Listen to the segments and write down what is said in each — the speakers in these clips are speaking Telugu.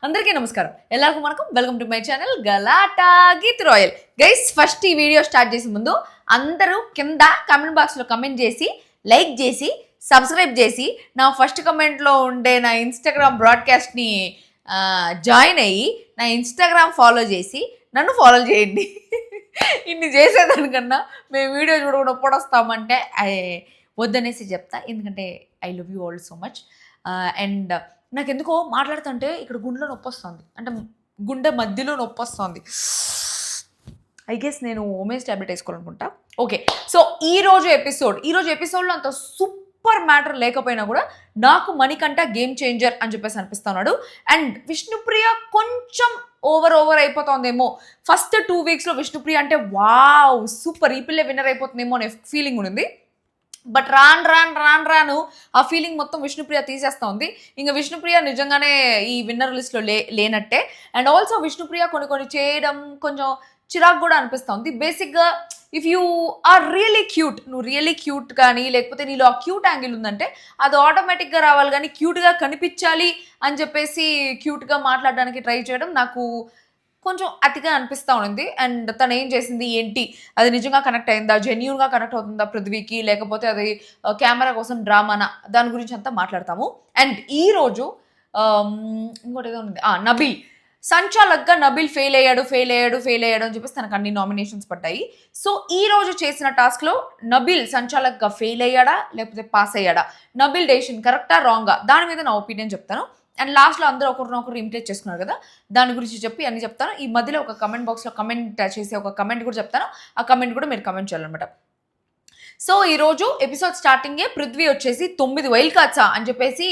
అందరికీ నమస్కారం. ఎల్లరికూ వణకం. Welcome to my channel Galatta Geeth Royal. Guys, first ఈ వీడియో స్టార్ట్ చేసే ముందు అందరూ కింద కామెంట్ బాక్స్లో కమెంట్ చేసి, లైక్ చేసి, సబ్స్క్రైబ్ చేసి, నా ఫస్ట్ కమెంట్లో ఉండే నా ఇన్స్టాగ్రామ్ బ్రాడ్కాస్ట్ని జాయిన్ అయ్యి నా ఇన్స్టాగ్రామ్ ఫాలో చేసి నన్ను ఫాలో చేయండి. ఇన్ని చేసేదానికన్నా మేము వీడియో చూడకుండా పొడొస్తామంటే వద్దనేసి చెప్తా. ఎందుకంటే I love you all so much. And నాకు ఎందుకో మాట్లాడుతుంటే ఇక్కడ గుండెలో నొప్పి వస్తుంది, అంటే గుండె మధ్యలో నొప్పి వస్తుంది. ఐ గెస్ నేను ఓమేస్ ట్యాబ్లెట్ వేసుకోవాలనుకుంటా. ఓకే, సో ఈరోజు ఎపిసోడ్లో అంత సూపర్ మ్యాటర్ లేకపోయినా కూడా నాకు మణికంఠ గేమ్ చేంజర్ అని చెప్పేసి అనిపిస్తున్నాడు. అండ్ విష్ణుప్రియ కొంచెం ఓవర్ అయిపోతుందేమో. ఫస్ట్ 2 weeksలో విష్ణుప్రియ అంటే వావ్ సూపర్, ఈ పిల్లే విన్నర్ అయిపోతుందేమో అనే ఫీలింగ్ ఉంది. బట్ రాను ఆ ఫీలింగ్ మొత్తం విష్ణుప్రియ తీసేస్తూ ఉంది. ఇంకా విష్ణుప్రియ నిజంగానే ఈ విన్నర్ లిస్ట్లో లేనట్టే. అండ్ ఆల్సో విష్ణుప్రియ కొన్ని చేయడం కొంచెం చిరాకు కూడా అనిపిస్తుంది. బేసిక్గా if you are really cute, నువ్వు రియలీ క్యూట్ కానీ లేకపోతే నీలో ఆ క్యూట్ యాంగిల్ ఉందంటే అది ఆటోమేటిక్గా రావాలి, కానీ క్యూట్గా కనిపించాలి అని చెప్పేసి క్యూట్గా మాట్లాడడానికి ట్రై చేయడం నాకు కొంచెం అతిగా అనిపిస్తూ ఉంది. అండ్ తను ఏం చేసింది ఏంటి, అది నిజంగా కనెక్ట్ అయిందా, జెన్యూన్గా కనెక్ట్ అవుతుందా పృథ్వీకి, లేకపోతే అది కెమెరా కోసం డ్రామానా, దాని గురించి అంతా మాట్లాడతాము. అండ్ ఈరోజు ఇంకోటి ఏదో ఉంది, నబీల్ సంచాలక్గా నబీల్ ఫెయిల్ అయ్యాడు అని చెప్పేసి తనకు అన్ని నామినేషన్స్ పడ్డాయి. సో ఈ రోజు చేసిన టాస్క్లో నబీల్ సంచాలక్గా ఫెయిల్ అయ్యాడా లేకపోతే పాస్ అయ్యాడా, నబీల్ డెసిషన్ కరెక్టా రాంగా, దాని మీద నా ఒపీనియన్ చెప్తాను. అండ్ లాస్ట్లో అందరూ ఒకరినొకరు ఇమిటేట్ చేసుకున్నారు కదా, దాని గురించి చెప్పి అన్ని చెప్తాను. ఈ మధ్యలో ఒక కమెంట్ బాక్స్లో కమెంట్ చేసి ఒక కమెంట్ కూడా చెప్తాను, ఆ కమెంట్ కూడా మీరు కమెంట్ చేయాలన్నమాట. సో ఈరోజు ఎపిసోడ్ స్టార్టింగే పృథ్వీ వచ్చేసి 9 వైల్డ్ కార్డ్సా అని చెప్పేసి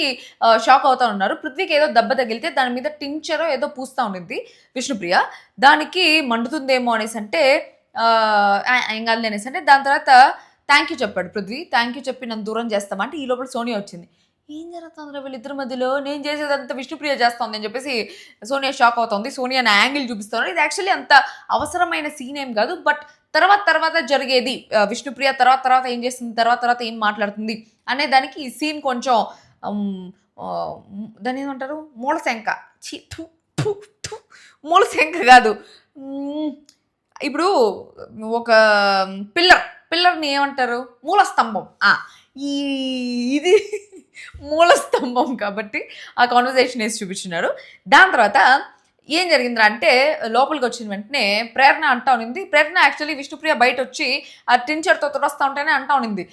షాక్ అవుతా ఉన్నారు. పృథ్వీకి ఏదో దెబ్బ తగిలితే దాని మీద టించరో ఏదో పూస్తూ ఉండింది విష్ణుప్రియ, దానికి మండుతుందేమో అనేసి అంటే ఏం కాదు అనేసి అంటే దాని తర్వాత థ్యాంక్ యూ చెప్పాడు పృథ్వీ. థ్యాంక్ యూ చెప్పి నన్ను దూరం చేస్తామంటే ఈ లోపల సోనియా వచ్చింది. ఏం జరుగుతుందిరా వీళ్ళిద్దరి మధ్యలో, నేను చేసేదంతా విష్ణుప్రియ చేస్తుంది అని చెప్పేసి సోనియా షాక్ అవుతుంది. సోనియా నా యాంగిల్ చూపిస్తున్నారు. ఇది యాక్చువల్లీ అంత అవసరమైన సీన్ ఏం కాదు, బట్ తర్వాత జరిగేది విష్ణుప్రియ తర్వాత ఏం చేస్తుంది, తర్వాత ఏం మాట్లాడుతుంది అనే దానికి ఈ సీన్ కొంచెం దాన్ని ఏమంటారు, మూలశంక మూలశంక కాదు, ఇప్పుడు ఒక పిల్లర్ని ఏమంటారు, మూలస్తంభం. ఇది మూలస్తంభం కాబట్టి ఆ కాన్వర్జేషన్ వేసి చూపించినాడు. దాని తర్వాత ఏం జరిగిందిరా అంటే లోపలికి వచ్చిన వెంటనే ప్రేరణ అంటా ఉన్నింది. ప్రేరణ యాక్చువల్లీ విష్ణుప్రియ బయట వచ్చి ఆ టించర్తో తొడొస్తా ఉంటేనే అంటా ఉన్నింది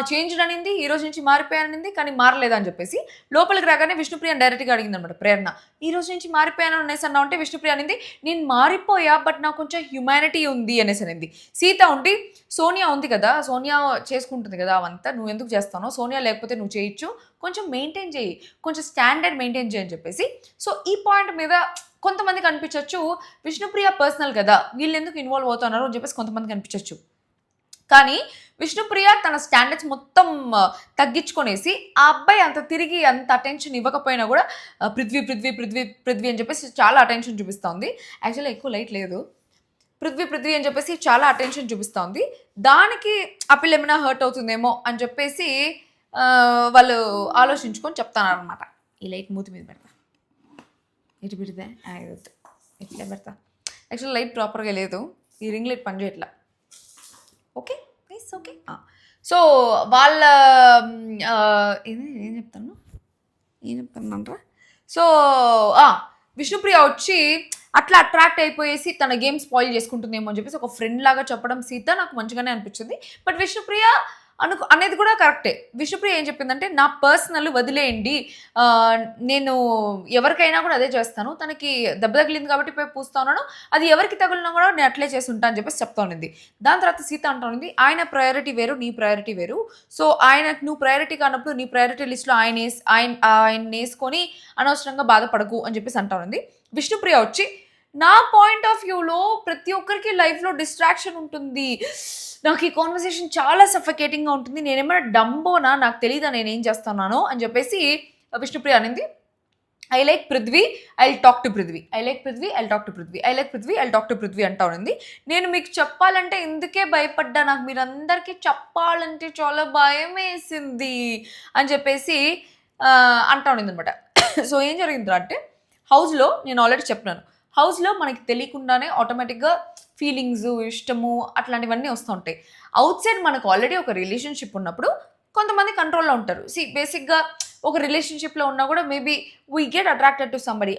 చేంజ్ అనింది, ఈ రోజు నుంచి మారిపోయాననింది, కానీ మారలేదని చెప్పేసి లోపలికి రాగానే విష్ణుప్రియ డైరెక్ట్గా అడిగింది అనమాట ప్రేరణ, ఈ రోజు నుంచి మారిపోయాను అనేసి అన్నా ఉంటే విష్ణుప్రియ అనింది నేను మారిపోయా బట్ నాకు కొంచెం హ్యుమానిటీ ఉంది అనేసి అనింది. సీత ఉండి సోనియా ఉంది కదా, సోనియా చేసుకుంటుంది కదా అవంతా, నువ్వు ఎందుకు చేస్తానో, సోనియా లేకపోతే నువ్వు చేయొచ్చు, కొంచెం మెయింటైన్ చేయి, కొంచెం స్టాండర్డ్ మెయింటైన్ చేయని చెప్పేసి. సో ఈ పాయింట్ మీద కొంతమందికి అనిపించవచ్చు విష్ణుప్రియ పర్సనల్ కదా, వీళ్ళు ఎందుకు ఇన్వాల్వ్ అవుతున్నారు అని చెప్పేసి కొంతమందికి అనిపించవచ్చు. కానీ విష్ణుప్రియ తన స్టాండర్డ్స్ మొత్తం తగ్గించుకొనేసి ఆ అబ్బాయి అంత అటెన్షన్ ఇవ్వకపోయినా కూడా పృథ్వీ అని చెప్పేసి చాలా అటెన్షన్ చూపిస్తూ ఉంది. యాక్చువల్లీ ఎక్కువ లైట్ లేదు, పృథ్వీ అని చెప్పేసి చాలా అటెన్షన్ చూపిస్తూ ఉంది. దానికి ఆ పిల్ల ఏమైనా హర్ట్ అవుతుందేమో అని చెప్పేసి వాళ్ళు ఆలోచించుకొని చెప్తానమాట. ఈ లైట్ మూతి మీద పెడతా, ఇటు పెడితే ఇట్లా పెడతా. యాక్చువల్లీ లైట్ ప్రాపర్గా లేదు, ఈ రింగ్ లైట్ పని చేయట్లా. Okay please okay. సో వాళ్ళ ఏం చెప్తానంటారా, సో విష్ణుప్రియ వచ్చి అట్లా అట్రాక్ట్ అయిపోయేసి తన గేమ్ స్పాయిల్ చేసుకుంటుందేమో అని చెప్పేసి ఒక ఫ్రెండ్ లాగా చెప్పడం సీత నాకు మంచిగానే అనిపించింది. బట్ విష్ణుప్రియ అనేది కూడా కరెక్టే. విష్ణుప్రియ ఏం చెప్పిందంటే నా పర్సనల్ వదిలేయండి, నేను ఎవరికైనా కూడా అదే చేస్తాను, తనకి దెబ్బ తగిలింది కాబట్టి పోయి పూస్తా ఉన్నాను, అది ఎవరికి తగిలినా కూడా నేను అట్లే చేసి ఉంటా అని చెప్పేసి చెప్తా ఉన్నింది. దాని తర్వాత సీత అంటా ఉన్నింది ఆయన ప్రయారిటీ వేరు నీ ప్రయారిటీ వేరు, సో నువ్వు ప్రయారిటీ కానప్పుడు నీ ప్రయారిటీ లిస్ట్లో ఆయన వేసుకొని అనవసరంగా బాధపడకు అని చెప్పేసి అంటా ఉన్నింది. విష్ణుప్రియ వచ్చి నా పాయింట్ ఆఫ్ వ్యూలో ప్రతి ఒక్కరికి లైఫ్లో డిస్ట్రాక్షన్ ఉంటుంది, నాకు ఈ కాన్వర్సేషన్ చాలా సఫకేటింగ్గా ఉంటుంది, నేనేమైనా డంబోనా, నాకు తెలీదా నేనేం చేస్తున్నానో అని చెప్పేసి విష్ణుప్రియ అనింది. I like Prithvi, I talk to Prithvi, I like Prithvi, I talk to Prithvi, I like Prithvi, I talk to Prithvi అంటా ఉంది. నేను మీకు చెప్పాలంటే ఇందుకే భయపడ్డా, నాకు మీరందరికీ చెప్పాలంటే చాలా భయం వేసింది అని చెప్పేసి అంటా ఉండింది అనమాట. సో ఏం జరిగింది అంటే హౌస్లో నేను ఆల్రెడీ చెప్పినాను, హౌస్లో మనకి తెలియకుండానే ఆటోమేటిక్గా ఫీలింగ్స్, ఇష్టము అట్లాంటివన్నీ వస్తూ ఉంటాయి. అవుట్ సైడ్ మనకు ఆల్రెడీ ఒక రిలేషన్షిప్ ఉన్నప్పుడు కొంతమంది కంట్రోల్లో ఉంటారు. బేసిక్గా ఒక రిలేషన్షిప్లో ఉన్నా కూడా maybe we get attracted to somebody.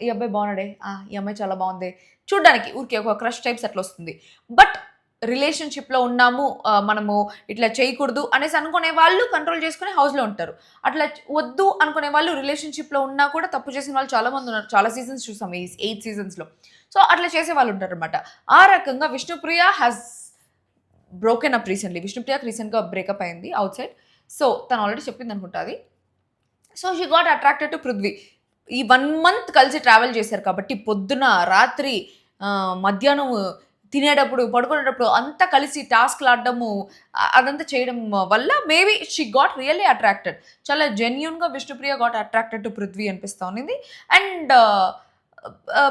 ఈ అబ్బాయి బాగున్నాడే, ఈ అమ్మాయి చాలా బాగుంది, చూడ్డానికి ఊరికే ఒక క్రష్ టైప్స్ అట్లా వస్తుంది. బట్ రిలేషన్షిప్లో ఉన్నాము, మనము ఇట్లా చేయకూడదు అనేసి అనుకునే వాళ్ళు కంట్రోల్ చేసుకుని హౌస్లో ఉంటారు. అట్లా వద్దు అనుకునే వాళ్ళు రిలేషన్షిప్లో ఉన్నా కూడా తప్పు చేసిన వాళ్ళు చాలామంది ఉన్నారు. చాలా సీజన్స్ చూసాం ఈ 8 సీజన్స్లో. సో అట్లా చేసే వాళ్ళు ఉంటారు అనమాట. ఆ రకంగా Vishnupriya has broken up recently. విష్ణుప్రియకి రీసెంట్గా బ్రేకప్ అయింది అవుట్ సైడ్. సో తను ఆల్రెడీ చెప్పింది అనుకుంటా అది. So she got attracted to Prithvi. ఈ 1 month కలిసి ట్రావెల్ చేశారు కాబట్టి పొద్దున, రాత్రి, మధ్యాహ్నం తినేటప్పుడు, పడుకునేటప్పుడు అంతా కలిసి టాస్క్లు ఆడడము, అదంతా చేయడం వల్ల maybe she got really attracted. చాలా జెన్యున్గా Vishnupriya got attracted to Prithvi అనిపిస్తూ ఉన్నింది. అండ్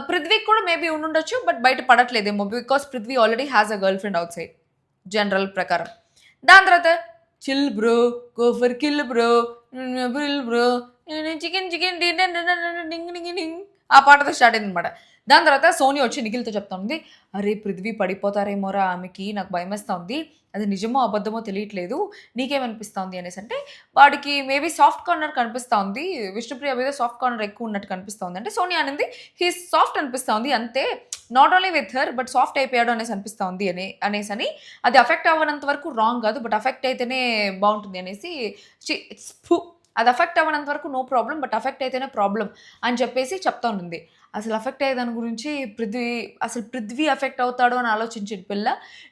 పృథ్వీకి కూడా మేబీ ఉండుండొచ్చు, బట్ బయట పడట్లేదేమో, because Prithvi already has a girlfriend outside general ప్రకారం. దాని తర్వాత chill bro, go for kill bro, bro, chicken chicken ding ఆ పాటతో స్టార్ట్ అయింది అనమాట. దాని తర్వాత సోనియా వచ్చి నిఖిల్తో చెప్తా ఉంది, అరే పృథ్వీ పడిపోతారేమోరా, ఆమెకి నాకు భయం వేస్తూ ఉంది, అది నిజమో అబద్ధమో తెలియట్లేదు, నీకేమనిపిస్తూ ఉంది అనేసి. అంటే వాడికి మేబీ సాఫ్ట్ కార్నర్ కనిపిస్తూ ఉంది, విష్ణుప్రియ మీద సాఫ్ట్ కార్నర్ ఎక్కువ ఉన్నట్టు కనిపిస్తూ ఉంది. అంటే సోనియా అనేది హీ సాఫ్ట్ అనిపిస్తూ ఉంది అంతే, not only with her but soft అయిపోయాడు అనేసి అనిపిస్తూ ఉంది అనేసి అది అఫెక్ట్ అవ్వనంత వరకు రాంగ్ కాదు, బట్ అఫెక్ట్ అయితేనే బాగుంటుంది అనేసి. అది అఫెక్ట్ అవ్వనంత వరకు నో ప్రాబ్లం, బట్ అఫెక్ట్ అయితేనే ప్రాబ్లం అని చెప్పేసి చెప్తా ఉంది. అసలు అఫెక్ట్ అయ్యే దాని గురించి పృథ్వీ అఫెక్ట్ అవుతాడు అని ఆలోచించిన పిల్ల,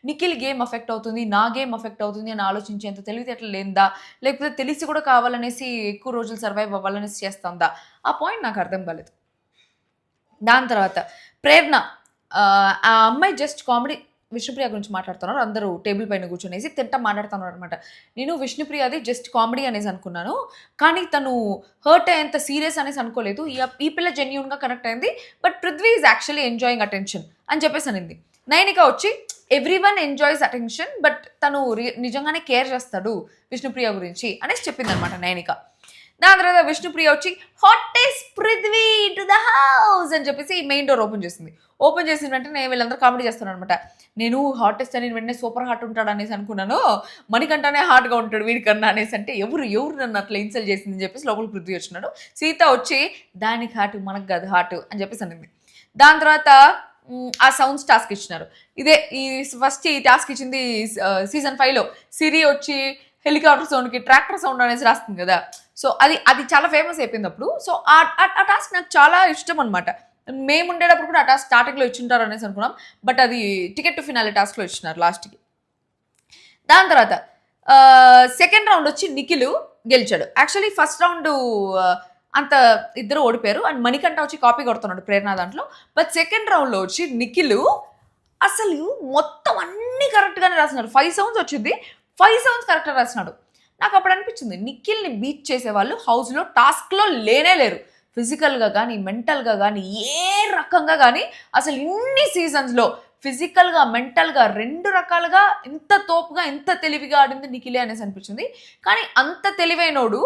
నిఖిల్ గేమ్ అఫెక్ట్ అవుతుంది, నా గేమ్ అఫెక్ట్ అవుతుంది అని ఆలోచించేంత తెలివితేటలు లేదా, లేకపోతే తెలిసి కూడా కావాలనేసి ఎక్కువ రోజులు సర్వైవ్ అవ్వాలనేసి చేస్తుందా, ఆ పాయింట్ నాకు అర్థం కాలేదు. దాని తర్వాత ప్రేరణ, ఆ అమ్మాయి జస్ట్ కామెడీ విష్ణుప్రియ గురించి మాట్లాడుతున్నారు, అందరూ టేబుల్ పైన కూర్చొనేసి తింటా మాట్లాడుతున్నారు అనమాట. నేను విష్ణుప్రియది జస్ట్ కామెడీ అనేసి అనుకున్నాను, కానీ తను హర్ట్ అయ్యేంత సీరియస్ అనేసి అనుకోలేదు. ఈ పిల్ల జెన్యూన్గా కనెక్ట్ అయింది, but Prithvi is actually enjoying attention అని చెప్పేసి అనింది. నైనిక వచ్చి every one enjoys attention, but తను నిజంగానే కేర్ చేస్తాడు విష్ణుప్రియ గురించి అనేసి చెప్పింది అనమాట నైనిక. దాని తర్వాత విష్ణుప్రియ వచ్చి hottest Prithvi to the house అని చెప్పేసి మెయిన్ డోర్ ఓపెన్ చేసింది. ఓపెన్ చేసిన వెంటనే వీళ్ళందరూ కామెడీ చేస్తున్నారు అనమాట. నేను హాటెస్ట్ అని వెంటనే సూపర్ హాట్ ఉంటాడు అనేసి అనుకున్నాను, మణికంఠనే హాట్గా ఉంటాడు వీడికన్నా అనేసి. అంటే ఎవరు నన్ను అట్లా ఇన్సల్ట్ చేసిందని చెప్పేసి లోపల పృథ్వీ వచ్చినాడు. సీత వచ్చి దానికి హాటు మనకు కాదు హాటు అని చెప్పేసి అనింది. దాని తర్వాత ఆ సౌండ్స్ టాస్క్ ఇచ్చినారు. ఇదే ఫస్ట్ ఈ టాస్క్ ఇచ్చింది సీజన్ 5లో. సిరి వచ్చి హెలికాప్టర్ సౌండ్కి ట్రాక్టర్ సౌండ్ అనేసి రాస్తుంది కదా, సో అది చాలా ఫేమస్ అయిపోయింది అప్పుడు. సో ఆ టాస్క్ నాకు చాలా ఇష్టం అనమాట. మేము ఉండేటప్పుడు కూడా ఆ టాస్క్ స్టార్టింగ్లో ఇచ్చింటారు అనేసి అనుకున్నాం, బట్ అది టికెట్ టు ఫినాలే టాస్క్లో ఇచ్చినారు లాస్ట్కి. దాని తర్వాత సెకండ్ రౌండ్ వచ్చి నిఖిల్ గెలిచాడు. యాక్చువల్లీ ఫస్ట్ రౌండ్ అంత ఇద్దరు ఓడిపోయారు, అండ్ మణికంఠ వచ్చి కాపీ కొడుతున్నాడు ప్రేరణ దాంట్లో. బట్ సెకండ్ రౌండ్లో వచ్చి నిఖిల్ అసలు మొత్తం అన్నీ కరెక్ట్గానే రాసినాడు. 5 sounds వచ్చింది, 5 sounds కరెక్ట్గా రాసినాడు. నాకు అప్పుడు అనిపించింది నిఖిల్ని బీట్ చేసేవాళ్ళు హౌస్లో టాస్క్లో లేనే లేరు. ఫిజికల్గా కానీ, మెంటల్గా కానీ, ఏ రకంగా కానీ అసలు ఇన్ని సీజన్స్లో ఫిజికల్గా, మెంటల్గా 2 రకాలుగా ఎంత తోపుగా, ఎంత తెలివిగా ఆడింది నిఖిలే అనేసి అనిపించింది. కానీ అంత తెలివైనోడు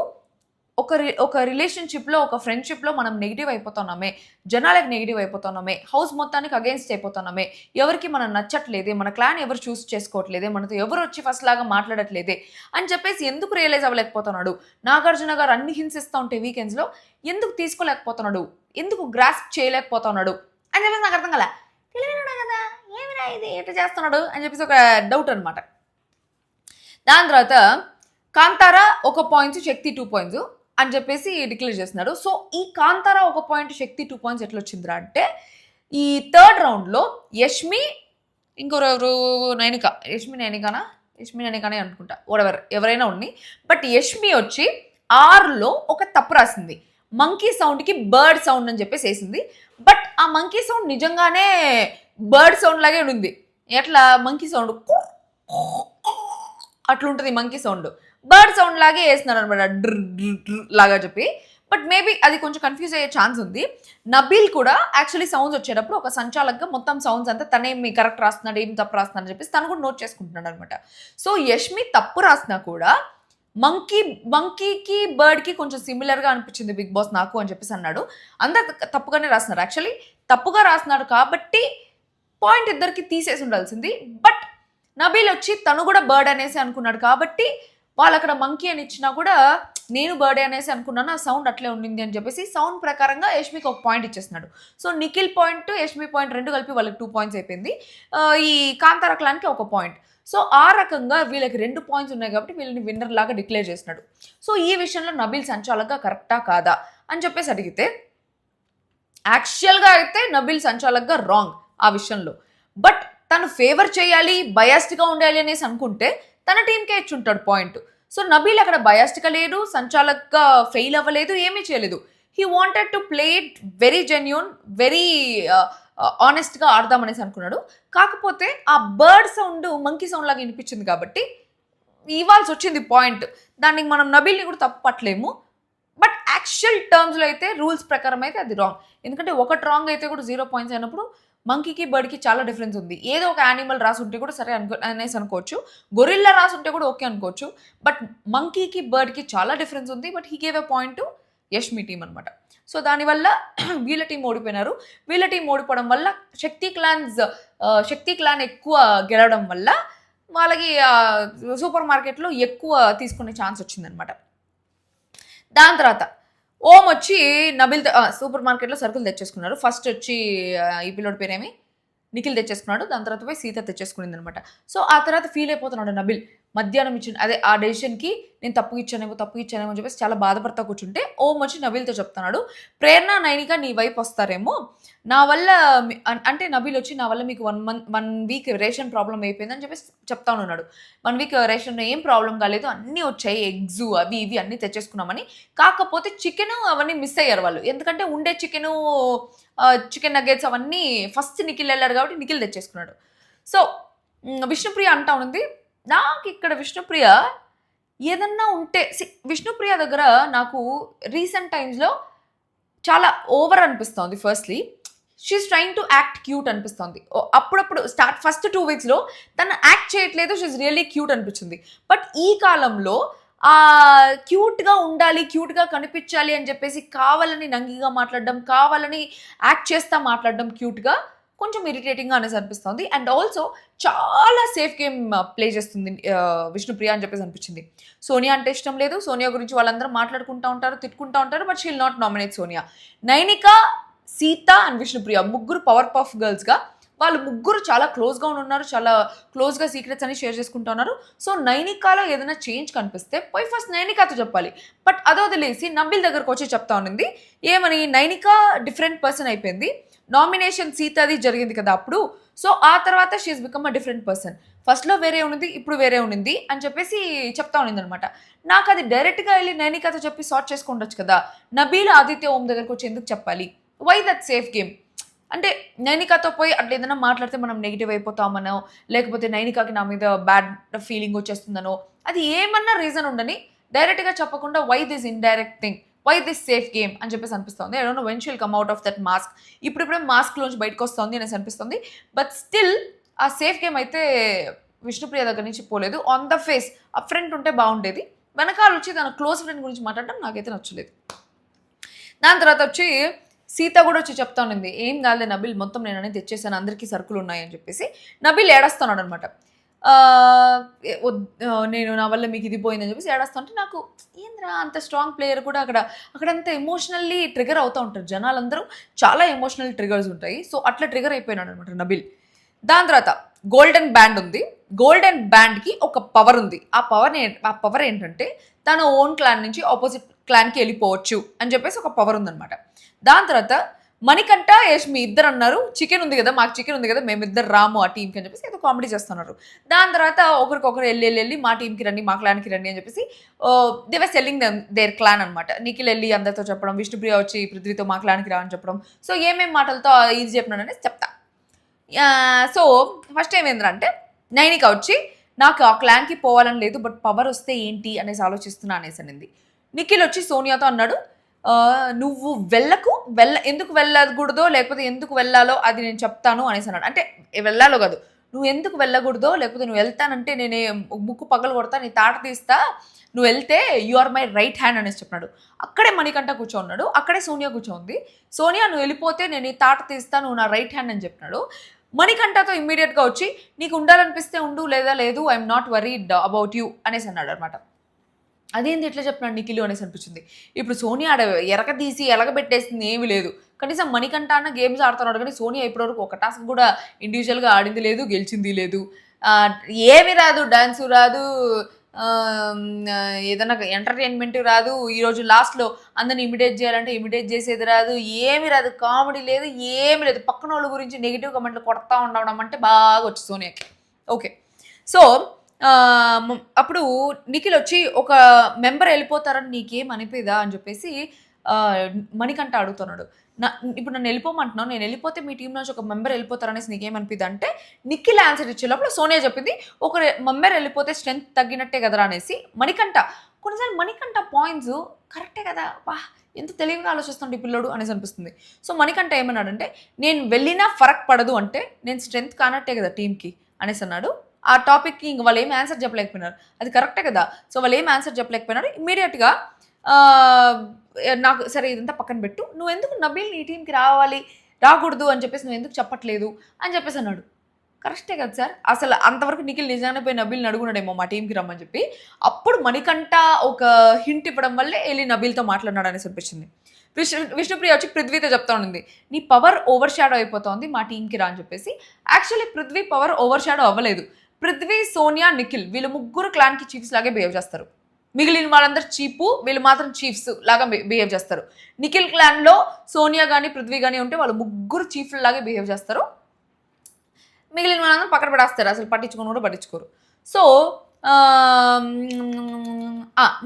ఒక రిలేషన్షిప్లో, ఒక ఫ్రెండ్షిప్లో మనం నెగిటివ్ అయిపోతున్నామే, జనాలకు నెగిటివ్ అయిపోతున్నామే, హౌస్ మొత్తానికి అగేన్స్ట్ అయిపోతున్నామే, ఎవరికి మనం నచ్చట్లేదే, మన క్లాన్ ఎవరు చూస్ చేసుకోవట్లేదే, మనతో ఎవరు వచ్చి ఫస్ట్ లాగా మాట్లాడట్లేదే అని చెప్పేసి ఎందుకు రియలైజ్ అవ్వలేకపోతున్నాడు? నాగార్జున గారు అన్ని హింసిస్తూ ఉంటే వీకెండ్స్లో ఎందుకు తీసుకోలేకపోతున్నాడు, ఎందుకు గ్రాస్ప్ చేయలేకపోతున్నాడు అని చెప్పేసి నాకు అర్థం కదా. తెలివినాడు కదా, ఏమిరా ఇది ఎట్లా చేస్తున్నాడు అని చెప్పేసి ఒక డౌట్ అనమాట. దాని తర్వాత కాంతారా 1 point, శక్తి 2 points అని చెప్పేసి డిక్లేర్ చేస్తున్నాడు. సో ఈ కాంతారా 1 point, శక్తి 2 points ఎట్లా వచ్చిందిరా అంటే, ఈ థర్డ్ రౌండ్లో యష్మి, ఇంకొరెవరు నైనిక, యష్మి నైనికానే అనుకుంటా, ఎవరైనా ఉండి, బట్ యష్మి వచ్చి 6లో ఒక తప్పు రాసింది. మంకీ సౌండ్కి బర్డ్ సౌండ్ అని చెప్పేసి వేసింది. బట్ ఆ మంకీ సౌండ్ నిజంగానే బర్డ్ సౌండ్ లాగే ఉంది. ఎట్లా మంకీ సౌండ్ అట్లుంటుంది, మంకీ సౌండ్ బర్డ్ సౌండ్ లాగే వేస్తున్నారు అనమాట, డ్ర్ డ్ర్ డ్ర్ లాగా చెప్పి. బట్ మేబీ అది కొంచెం కన్ఫ్యూజ్ అయ్యే ఛాన్స్ ఉంది. నబీల్ కూడా యాక్చువల్లీ సౌండ్స్ వచ్చేటప్పుడు ఒక సంచాలకుగా మొత్తం సౌండ్స్ అంతా తనే మీ కరెక్ట్ రాస్తున్నాడు, ఏం తప్పు రాస్తున్నాడు అని చెప్పేసి తను కూడా నోట్ చేసుకుంటున్నాడు అనమాట. సో యష్మి తప్పు రాసినా కూడా మంకీకి బర్డ్కి కొంచెం సిమిలర్గా అనిపించింది బిగ్ బాస్ నాకు అని చెప్పేసి అన్నాడు. అందరు తప్పుగానే రాస్తున్నారు. యాక్చువల్లీ తప్పుగా రాస్తున్నాడు కాబట్టి పాయింట్ ఇద్దరికి తీసేసి ఉండాల్సింది. బట్ నబీల్ వచ్చి తను కూడా బర్డ్ అనేసి అనుకున్నాడు కాబట్టి వాళ్ళు అక్కడ మంకీ అని ఇచ్చినా కూడా నేను బర్డే అనేసి అనుకున్నాను, ఆ సౌండ్ అట్లే ఉండింది అని చెప్పేసి సౌండ్ ప్రకారంగా యష్మికి ఒక పాయింట్ ఇచ్చేస్తున్నాడు. So Nikhil point Yashmi point రెండు కలిపి వాళ్ళకి 2 పాయింట్స్ అయిపోయింది. ఈ కాంతార క్లాన్కి ఒక పాయింట్. సో ఆ రకంగా వీళ్ళకి 2 పాయింట్స్ ఉన్నాయి కాబట్టి వీళ్ళని విన్నర్ లాగా డిక్లేర్ చేసినాడు. సో ఈ విషయంలో నబీల్ సంచాలక్గా కరెక్టా కాదా అని చెప్పేసి అడిగితే యాక్చువల్గా అయితే నబీల్ సంచాలక్గా రాంగ్ ఆ విషయంలో. బట్ తను ఫేవర్ చేయాలి, బయాస్డ్గా ఉండాలి అనేసి అనుకుంటే తన టీంకే ఇచ్చుంటాడు పాయింట్. సో నబీల్ అక్కడ బయాస్డ్గా లేడు, సంచాలక్గా ఫెయిల్ అవ్వలేదు, ఏమీ చేయలేదు. He wanted to play it very genuine, very ఆనెస్ట్గా ఆడదామనేసి అనుకున్నాడు. కాకపోతే ఆ బర్డ్ సౌండ్ మంకీ సౌండ్ లాగా వినిపించింది కాబట్టి ఇవ్వాల్సి వచ్చింది పాయింట్. దానికి మనం నబీల్ని కూడా తప్పు పట్టలేము. బట్ యాక్చువల్ టర్మ్స్లో అయితే రూల్స్ ప్రకారం అయితే అది రాంగ్. ఎందుకంటే ఒకటి రాంగ్ అయితే కూడా 0 పాయింట్స్ అయినప్పుడు మంకీకి బర్డ్కి చాలా డిఫరెన్స్ ఉంది. ఏదో ఒక యానిమల్ రాసుంటే కూడా సరే అనేసి అనుకోవచ్చు, గొరిల్లా రాసుంటే కూడా ఓకే అనుకోవచ్చు. బట్ మంకీకి బర్డ్కి చాలా డిఫరెన్స్ ఉంది. But he gave a point to Yashmi team అనమాట. సో దానివల్ల వీళ్ళ టీం ఓడిపోయినారు. వీళ్ళ టీం ఓడిపోవడం వల్ల శక్తి క్లాన్ ఎక్కువ గెలవడం వల్ల వాళ్ళకి సూపర్ మార్కెట్లో ఎక్కువ తీసుకునే ఛాన్స్ వచ్చిందనమాట. దాని తర్వాత ఓం వచ్చి నబిల్ సూపర్ మార్కెట్లో సరుకులు తెచ్చేసుకున్నారు. ఫస్ట్ వచ్చి ఈ పిల్లోడి పేరేమి నిఖిల్ తెచ్చేసుకున్నాడు. దాని తర్వాత పోయి సీత తెచ్చేసుకునింది అనమాట. సో ఆ తర్వాత ఫీల్ అయిపోతున్నాడు నబిల్. మధ్యాహ్నం ఇచ్చిన అదే ఆ డెసిషన్కి నేను తప్పు ఇచ్చానేమో అని చెప్పేసి చాలా బాధపడతా కూర్చుంటే ఓం వచ్చి నబీల్తో చెప్తున్నాడు, ప్రేరణ నైనిక నీ వైపు వస్తారేమో, నా వల్ల అంటే నబీల్ వచ్చి నా వల్ల మీకు 1 వీక్ రేషన్ ప్రాబ్లం అయిపోయిందని చెప్పేసి చెప్తా ఉన్నాడు. 1 వీక్ రేషన్ ఏం ప్రాబ్లం కాలేదు, అన్నీ వచ్చాయి, ఎగ్స్ అవి ఇవి అన్నీ తెచ్చేసుకున్నామని. కాకపోతే చికెన్ అవన్నీ మిస్ అయ్యారు వాళ్ళు. ఎందుకంటే ఉండే చికెన్ నగెట్స్ అవన్నీ ఫస్ట్ నిఖిల్ వెళ్ళాడు కాబట్టి నిఖిల్ తెచ్చేసుకున్నాడు. సో విష్ణుప్రియ అంటా ఉంది, నాకు ఇక్కడ విష్ణుప్రియ ఏదన్నా ఉంటే విష్ణుప్రియ దగ్గర నాకు రీసెంట్ టైమ్స్లో చాలా ఓవర్ అనిపిస్తోంది. Firstly she's trying to act cute అనిపిస్తోంది. అప్పుడప్పుడు ఫస్ట్ 2 వీక్స్లో తను యాక్ట్ చేయట్లేదు, షీఈస్ రియల్లీ క్యూట్ అనిపించింది. బట్ ఈ కాలంలో క్యూట్గా ఉండాలి, క్యూట్గా కనిపించాలి అని చెప్పేసి కావాలని నంగిగా మాట్లాడడం, కావాలని యాక్ట్ చేస్తా మాట్లాడడం క్యూట్గా కొంచెం ఇరిటేటింగ్గా అనేసి అనిపిస్తుంది. అండ్ ఆల్సో చాలా సేఫ్ గేమ్ ప్లే చేస్తుంది విష్ణుప్రియ అని చెప్పేసి అనిపించింది. సోనియా అంటే ఇష్టం లేదు, సోనియా గురించి వాళ్ళందరూ మాట్లాడుకుంటూ ఉంటారు, తిట్టుకుంటూ ఉంటారు. But she will not nominate Sonia. Nainika, Sita and Vishnupriya ముగ్గురు పవర్ పఫ్ గర్ల్స్గా వాళ్ళు ముగ్గురు చాలా క్లోజ్గా ఉన్నారు, చాలా క్లోజ్గా సీక్రెట్స్ అని షేర్ చేసుకుంటూ ఉన్నారు. సో నైనికాలో ఏదైనా చేంజ్ కనిపిస్తే పోయి ఫస్ట్ నైనికాతో చెప్పాలి. బట్ అదో వదిలేసి నబీల్ దగ్గరకు వచ్చి చెప్తా ఉన్నింది ఏమని, నైనిక డిఫరెంట్ పర్సన్ అయిపోయింది, నామినేషన్ సీతది జరిగింది కదా అప్పుడు, సో ఆ తర్వాత she's become a different person, ఫస్ట్లో వేరే ఉన్నది ఇప్పుడు వేరే ఉన్నింది అని చెప్పేసి చెప్తా ఉన్నింది అనమాట. నాకు అది డైరెక్ట్గా వెళ్ళి నైనికాతో చెప్పి సార్ట్ చేసుకుండొచ్చు కదా, నబీల్ ఆదిత్య ఓం దగ్గరకు వచ్చి ఎందుకు చెప్పాలి? Why that safe game? అంటే నైనికాతో పోయి అట్లా ఏదైనా మాట్లాడితే మనం నెగిటివ్ అయిపోతామనో, లేకపోతే నైనికాకి నా మీద బ్యాడ్ ఫీలింగ్ వచ్చేస్తుందనో, అది ఏమన్నా రీజన్ ఉండని డైరెక్ట్గా చెప్పకుండా why this indirect thing, why this safe game అని చెప్పేసి అనిపిస్తుంది. I don't know when she will come out of that mask. ఇప్పుడిప్పుడే మాస్క్లోంచి బయటకు వస్తుంది అనేసి అనిపిస్తుంది. బట్ స్టిల్ ఆ సేఫ్ గేమ్ అయితే విష్ణుప్రియ దగ్గర నుంచి పోలేదు. ఆన్ ద ఫేస్ ఆ ఫ్రెండ్ ఉంటే బాగుండేది, వెనకాల వచ్చి తన క్లోజ్ ఫ్రెండ్ గురించి మాట్లాడడం నాకైతే నచ్చలేదు. దాని తర్వాత వచ్చి సీత కూడా వచ్చి చెప్తా ఉన్నింది, ఏం కాలేదు నబీల్, మొత్తం నేను అనేది తెచ్చేసాను, అందరికీ సరుకులు ఉన్నాయని చెప్పేసి. నబీల్ ఏడుస్తున్నాడు అనమాట, నేను నా వల్ల మీకు ఇది పోయిందని చెప్పేసి ఏడుస్తా ఉంటే నాకు ఏంద్రా అంత స్ట్రాంగ్ ప్లేయర్ కూడా అక్కడంతా ఎమోషనల్లీ ట్రిగర్ అవుతూ ఉంటారు జనాలందరూ, చాలా ఎమోషనల్ ట్రిగర్స్ ఉంటాయి. సో అట్లా ట్రిగర్ అయిపోయినాడు అనమాట నబీల్. దాని తర్వాత గోల్డెన్ బ్యాండ్ ఉంది, గోల్డెన్ బ్యాండ్కి ఒక పవర్ ఉంది. ఆ పవర్ ఏంటంటే తన ఓన్ క్లాన్ నుంచి ఆపోజిట్ క్లాన్కి వెళ్ళిపోవచ్చు అని చెప్పేసి ఒక పవర్ ఉందన్నమాట. దాని తర్వాత మణికంఠ యష్మి ఇద్దరు అన్నారు, చికెన్ ఉంది కదా, మాకు చికెన్ ఉంది కదా, మేమిద్దరు రాము ఆ టీంకి అని చెప్పేసి ఏదో కామెడీ చేస్తున్నారు. దాని తర్వాత ఒకరికొకరు వెళ్ళి మా టీంకి రండి, మా క్లాన్కి రండి అని చెప్పేసి they were selling there clan అనమాట. నిఖిల్ వెళ్ళి అందరితో చెప్పడం, విష్ణుప్రియ వచ్చి పృథ్వీతో మా క్లాన్కి రా అని చెప్పడం. సో ఏమేమి మాటలతో ఇది చెప్పినానని చెప్తా. సో ఫస్ట్ ఏమైందంటే నైనిక వచ్చి నాకు ఆ క్లాన్కి పోవాలని లేదు, బట్ పవర్ వస్తే ఏంటి అనేసి ఆలోచిస్తున్నా అనేసి అనింది. నిఖిల్ వచ్చి సోనియాతో అన్నాడు, నువ్వు ఎందుకు వెళ్ళకూడదో లేకపోతే ఎందుకు వెళ్ళాలో అది నేను చెప్తాను అనేసి అన్నాడు. అంటే వెళ్ళాలో కాదు, నువ్వు ఎందుకు వెళ్ళకూడదో లేకపోతే నువ్వు వెళ్తానంటే నేనే ముక్కు పగలు కొడతా, నీ తాట తీస్తా, నువ్వు వెళ్తే you are my right hand అనేసి చెప్పినాడు. అక్కడే మణికంఠ కూర్చోన్నాడు, అక్కడే సోనియా కూర్చోంది. సోనియా నువ్వు వెళ్ళిపోతే నేను ఈ తాట తీస్తా, నువ్వు నా రైట్ హ్యాండ్ అని చెప్పినాడు. మణికంఠతో ఇమ్మీడియట్గా వచ్చి నీకు ఉండాలనిపిస్తే ఉండు, లేదా లేదు, I'm not worried about you అనేసి అన్నాడు అనమాట. అదేంటి ఎట్లా చెప్పినాడు నిఖిల్ అనేసి అనిపించింది. ఇప్పుడు సోనియా ఆడ ఎరగదీసి ఎలగబెట్టేసింది ఏమీ లేదు. కనీసం మణికంఠ అన్న గేమ్స్ ఆడుతున్నాడు, కానీ సోనియా ఇప్పటివరకు ఒక టాస్క్ కూడా ఇండివిజువల్గా ఆడింది లేదు, గెలిచింది లేదు. ఏమి రాదు, డాన్సు రాదు, ఏదైనా ఎంటర్టైన్మెంట్ రాదు. ఈరోజు లాస్ట్లో అందరిని ఇమిటేట్ చేయాలంటే ఇమిటేట్ చేసేది రాదు, ఏమి రాదు, కామెడీ లేదు, ఏమి లేదు. పక్కన వాళ్ళ గురించి నెగిటివ్ కమెంట్లు కొడతా ఉండడం అంటే బాగా వచ్చు సోనియాకి. ఓకే, సో అప్పుడు నిఖిల్ వచ్చి ఒక మెంబర్ వెళ్ళిపోతారని నీకేం అనిపిదా అని చెప్పేసి మణికంఠ అడుగుతున్నాడు. ఇప్పుడు నన్ను వెళ్ళిపోమంటున్నావు, నేను వెళ్ళిపోతే మీ టీం నుంచి ఒక మెంబర్ వెళ్ళిపోతారనేసి నీకేమనిపిద్ది అంటే నిఖిల్ ఆన్సర్ ఇచ్చేటప్పుడు సోనియా చెప్పింది ఒక మెంబర్ వెళ్ళిపోతే స్ట్రెంత్ తగ్గినట్టే కదరా అనేసి. మణికంఠ కొన్నిసార్లు మణికంఠ పాయింట్స్ కరెక్టే కదా, వా ఎంత తెలివిగా ఆలోచిస్తుండే పిల్లడు అనేసి అనిపిస్తుంది. సో మణికంఠ ఏమన్నాడంటే నేను వెళ్ళినా ఫరక్ పడదు అంటే నేను స్ట్రెంత్ కానట్టే కదా టీంకి అనేసి అన్నాడు. ఆ టాపిక్కి ఇంక వాళ్ళు ఏం ఆన్సర్ చెప్పలేకపోయినారు, అది కరెక్టే కదా. సో వాళ్ళు ఏం ఆన్సర్ చెప్పలేకపోయినారు. ఇమ్మీడియట్గా నాకు సరే ఇదంతా పక్కన పెట్టు, నువ్వు ఎందుకు నబీల్ నీ టీంకి రాకూడదు అని చెప్పేసి నువ్వు ఎందుకు చెప్పట్లేదు అని చెప్పేసి అన్నాడు. కరెక్టే కదా సార్, అసలు అంతవరకు నిఖిల్ నిజంగానే పోయి నబీల్ని అడుగున్నాడేమో మా టీంకి రమ్మని చెప్పి. అప్పుడు మణికంఠ ఒక హింట్ ఇవ్వడం వల్లే వెళ్ళి నబీల్తో మాట్లాడినాడు అనేసి అనిపించింది. విష్ణుప్రియ వచ్చి పృథ్వీతో చెప్తా ఉంది నీ పవర్ ఓవర్ షాడో అయిపోతుంది, మా టీంకి రా అని చెప్పేసి. Actually Prithvi power over shadow అవ్వలేదు. పృథ్వీ, సోనియా, నిఖిల్ వీళ్ళు ముగ్గురు క్లాన్కి చీఫ్స్ లాగే బిహేవ్ చేస్తారు. మిగిలిన వాళ్ళందరూ చీపు, వీళ్ళు మాత్రం చీఫ్స్ లాగా బిహేవ్ చేస్తారు. నిఖిల్ క్లాన్లో సోనియా కానీ పృథ్వీ కానీ ఉంటే వాళ్ళు ముగ్గురు చీఫ్ల లాగే బిహేవ్ చేస్తారు. మిగిలిన వాళ్ళందరూ పక్కన పడేస్తారు, అసలు పట్టించుకొని కూడా పట్టించుకోరు. సో